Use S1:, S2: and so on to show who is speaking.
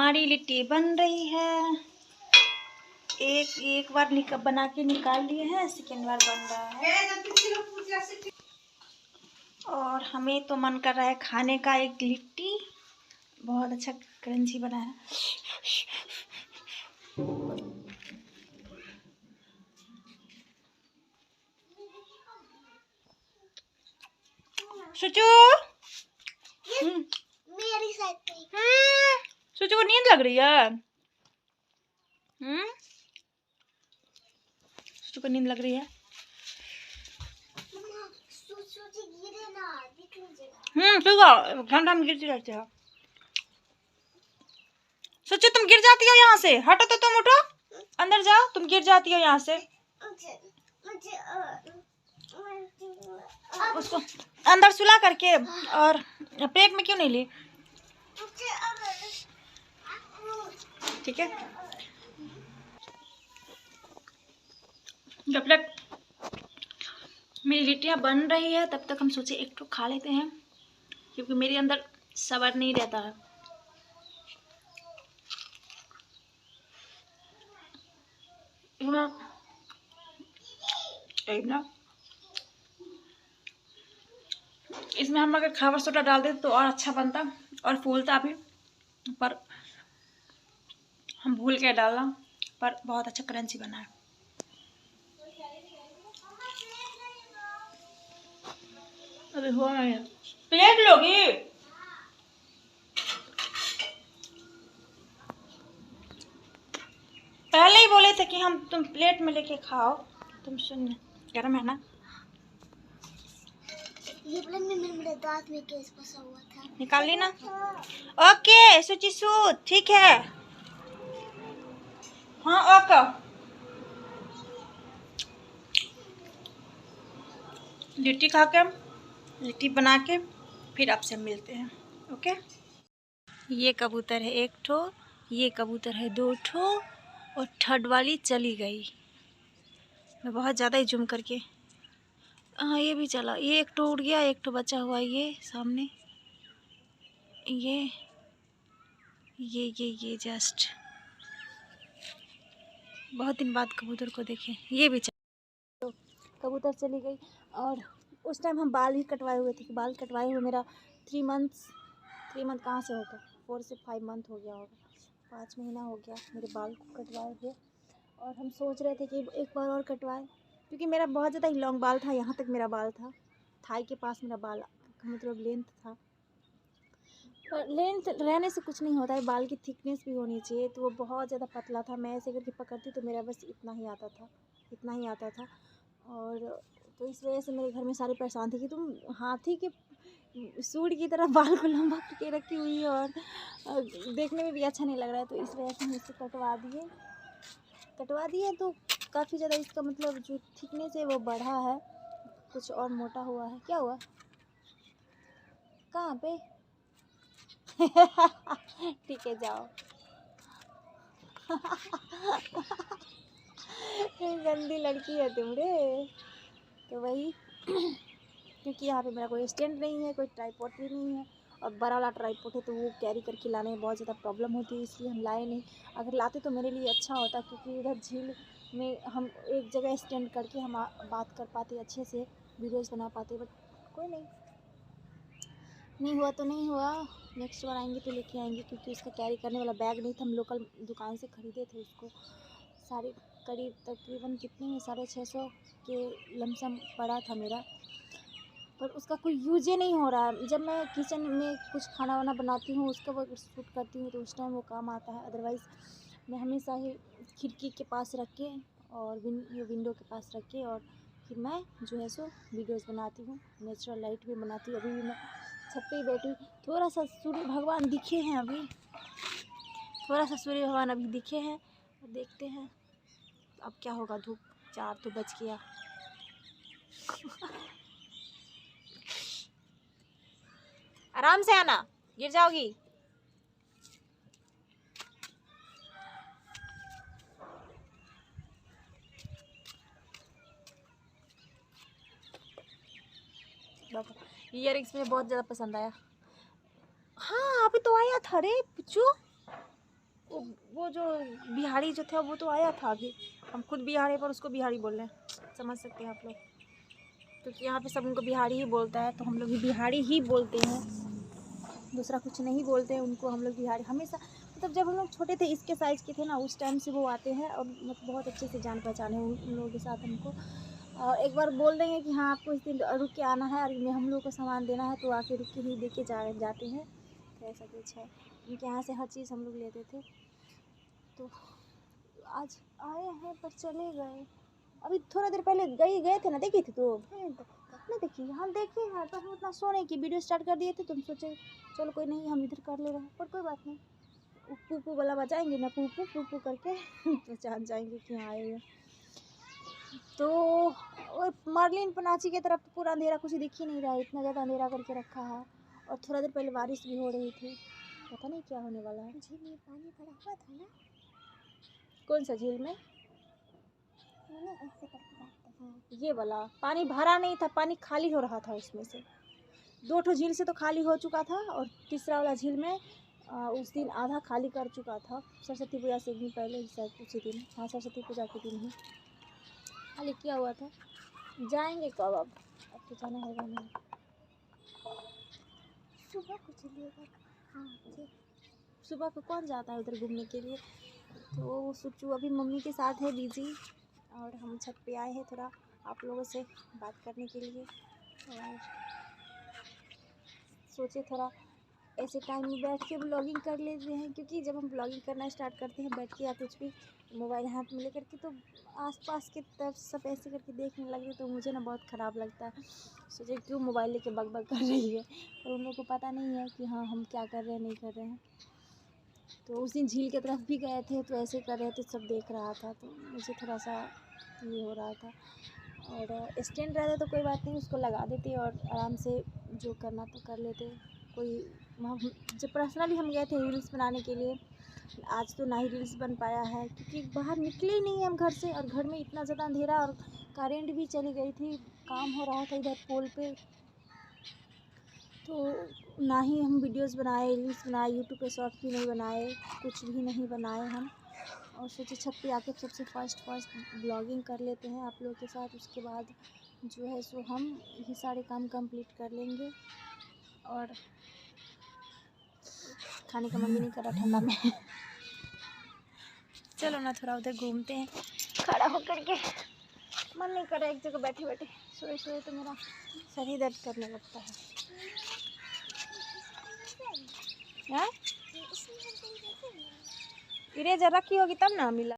S1: हमारी लिट्टी बन रही है। एक बार बना के निकाल लिए हैं, सेकेंड बार बन रहा है। और हमें तो मन कर रहा है खाने का एक लिट्टी। बहुत अच्छा क्रंची बना है। सुचू मेरी साइड पे। सुचू को नींद लग रही है। सुचू को नींद लग रही है। घंटा में गिरती रहती है। सुचू तुम गिर जाती हो यहाँ से। हटो तो तुम, उठो अंदर जाओ। तुम गिर जाती हो यहाँ से। उसको अंदर सुला करके। और पेट में क्यों नहीं ली? ठीक है, जब तक मेरी लिट्टियाँ बन रही है तब तक हम सोचे एक तो खा लेते हैं, क्योंकि मेरे अंदर सब्र नहीं रहता है। इसमें हम अगर खावा सोडा डाल देते तो और अच्छा बनता और फूलता भी, पर हम भूल के डाला। पर बहुत अच्छा क्रंची बना है। अरे हो नहीं है। प्लेट लोगी? पहले ही बोले थे कि तुम प्लेट में लेके खाओ। तुम सुन, गरम है ना? ये प्लेट में मेरे दांत में केस फंसा हुआ था। निकाल ली ना? ओके सुची सू, ठीक है। हाँ ओके। लिट्टी खा के, लिट्टी बना के फिर आपसे मिलते हैं। ओके। ये कबूतर है एक ठो, ये कबूतर है दो ठो, और थर्ड वाली चली गई। मैं बहुत ज़्यादा ही जूम करके, हाँ ये भी चला। ये एक ठो उड़ गया, एक ठो बचा हुआ है ये सामने। ये जस्ट बहुत दिन बाद कबूतर को देखे। ये भी चला। तो कबूतर चली गई। और उस टाइम हम बाल भी कटवाए हुए थे। बाल कटवाए हुए मेरा 3 मंथ कहाँ से होगा, 4 से 5 मंथ हो गया होगा। 5 महीना हो गया मेरे बाल को कटवाए हुए। और हम सोच रहे थे कि एक बार और कटवाए, क्योंकि मेरा बहुत ज़्यादा ही लॉन्ग बाल था। यहाँ तक मेरा बाल था, थाई के पास मेरा बाल मतलब लेंथ था। पर लेंथ रहने से कुछ नहीं होता है, बाल की थिकनेस भी होनी चाहिए। तो वो बहुत ज़्यादा पतला था। मैं ऐसे करके पकड़ती तो मेरा बस इतना ही आता था। और तो इस वजह से मेरे घर में सारे परेशान थे कि तुम हाथी के सूंड की तरह बाल को लंबा करके रखी हुई है और देखने में भी अच्छा नहीं लग रहा है। तो इस वजह से हम इसे कटवा दिए तो काफ़ी ज़्यादा इसका मतलब जो थिकनेस है वो बढ़ा है, कुछ और मोटा हुआ है। क्या हुआ? कहाँ पे? ठीक है जाओ। गंदी लड़की है तुम रे। तो वही क्योंकि यहाँ पे मेरा कोई स्टैंड नहीं है, कोई ट्राइपॉड भी नहीं है, और बड़ा वाला ट्राइपॉड है तो वो कैरी करके लाने में बहुत ज़्यादा प्रॉब्लम होती है, इसलिए हम लाए नहीं। अगर लाते तो मेरे लिए अच्छा होता, क्योंकि इधर झील में हम एक जगह स्टैंड करके हम बात कर पाते, अच्छे से वीडियोज़ बना पाते। बट कोई नहीं हुआ तो नहीं हुआ। नेक्स्ट बार आएंगे तो लेके आएंगे, क्योंकि उसका कैरी करने वाला बैग नहीं था। हम लोकल दुकान से ख़रीदे थे उसको। सारे करीब तकरीबन कितने में 650 के लमसम पड़ा था मेरा, पर उसका कोई यूज ही नहीं हो रहा है। जब मैं किचन में कुछ खाना वाना बनाती हूँ, उसका वो शूट करती हूँ, तो उस टाइम वो काम आता है। अदरवाइज़ मैं हमेशा ही खिड़की के पास रख के और विंडो के पास रख के और फिर मैं जो है सो वीडियोज़ बनाती हूँ। नेचुरल लाइट भी बनाती हूँ। अभी भी मैं छत पे ही बैठी हूँ। थोड़ा सा सूर्य भगवान दिखे हैं अभी, दिखे हैं। देखते हैं अब क्या होगा। धूप 4 तो बज गया। आराम से आना, गिर जाओगी। ईयरिंग्स मुझे बहुत ज़्यादा पसंद आया। हाँ अभी तो आया था रे पुच्चू। वो जो बिहारी जो था वो तो आया था अभी। हम खुद बिहारी पर उसको बिहारी बोल रहे हैं, समझ सकते हैं आप लोग, क्योंकि यहाँ पे सब उनको बिहारी ही बोलता है, तो हम लोग भी बिहारी ही बोलते हैं, दूसरा कुछ नहीं बोलते हैं उनको। हम लोग बिहारी हमेशा, मतलब जब हम लोग छोटे थे इसके साइज़ के थे ना, उस टाइम से वो आते हैं और मतलब बहुत अच्छे से जान पहचान है उन लोगों के साथ हमको। और एक बार बोल देंगे कि हाँ आपको इस दिन रुक के आना है और हम लोग को सामान देना है, तो आके रुक के ही दे के जाते हैं। तो ऐसा कुछ है, उनके यहाँ से हर चीज़ हम लोग लेते थे। तो आज आए हैं पर चले गए। अभी थोड़ा देर पहले गए थे ना, देखी थी तो नहीं देखी, हम देखे हैं पर हम उतना सोने की वीडियो स्टार्ट कर दिए थे, तुम सोचे चलो कोई नहीं हम इधर कर ले रहे हैं, पर कोई बात नहीं। पू वाला बजाएंगे ना, पू पू करके पहचान जाएंगे कि हाँ आए हैं। तो और मरलिन पनाची की तरफ पूरा अंधेरा, कुछ दिख ही नहीं रहा है, इतना ज़्यादा अंधेरा करके रखा है। और थोड़ा देर पहले बारिश भी हो रही थी, पता नहीं क्या होने वाला है।
S2: झील में पानी भरा हुआ था ना?
S1: कौन सा झील में?
S2: ऐसे करके बात
S1: हाँ, ये वाला पानी भरा नहीं था, पानी खाली हो रहा था उसमें से। 2 ठो झील से तो खाली हो चुका था, और तीसरा वाला झील में उस दिन आधा खाली कर चुका था, सरस्वती पूजा से एक दिन पहले ही, शायद उसी दिन, हाँ सरस्वती पूजा के दिन ही खाली किया हुआ था। जाएंगे कब? अब तो जाना होगा नहीं,
S2: सुबह को चलिएगा। हाँ ठीक।
S1: सुबह को कौन जाता है उधर घूमने के लिए। तो सुच्चू अभी मम्मी के साथ है बिजी, और हम छत पे आए हैं थोड़ा आप लोगों से बात करने के लिए, और सोचे थोड़ा ऐसे टाइम में बैठ के ब्लॉगिंग कर लेते हैं, क्योंकि जब हम ब्लॉगिंग करना स्टार्ट करते हैं बैठ के या कुछ भी मोबाइल हाथ में लेकर के, तो आसपास की तरफ सब ऐसे करके देखने लगे, तो मुझे ना बहुत ख़राब लगता है। सोचे क्यों मोबाइल लेके बग बग कर रही है, और उन लोगों को पता नहीं है कि हाँ हम क्या कर रहे हैं नहीं कर रहे हैं। तो उस दिन झील की तरफ भी गए थे, तो ऐसे कर रहे थे, सब देख रहा था, तो मुझे थोड़ा सा ये हो रहा था। और स्टैंड रहता तो कोई बात नहीं, उसको लगा देते और आराम से जो करना तो कर लेते। कोई जब पर्सनली हम गए थे रील्स बनाने के लिए, आज तो ना ही रील्स बन पाया है, क्योंकि बाहर निकले ही नहीं हम घर से, और घर में इतना ज़्यादा अंधेरा, और करेंट भी चली गई थी, काम हो रहा था इधर पोल पे, तो ना ही हम वीडियोस बनाए, रील्स बनाए, यूट्यूब पे शॉर्ट भी नहीं बनाए, कुछ भी नहीं बनाए हम। और सोचे छत पे आके सबसे फर्स्ट ब्लॉगिंग कर लेते हैं आप लोगों के साथ, उसके बाद जो है सो हम ये सारे काम कंप्लीट कर लेंगे। और खाने का मन भी नहीं कर रहा ठंडा में चलो ना थोड़ा उधर घूमते हैं, खड़ा होकर के मन नहीं कर रहा एक जगह बैठे बैठे, सोए सोए तो मेरा सर ही दर्द करने लगता है। इरेजर रखी होगी तब ना मिला।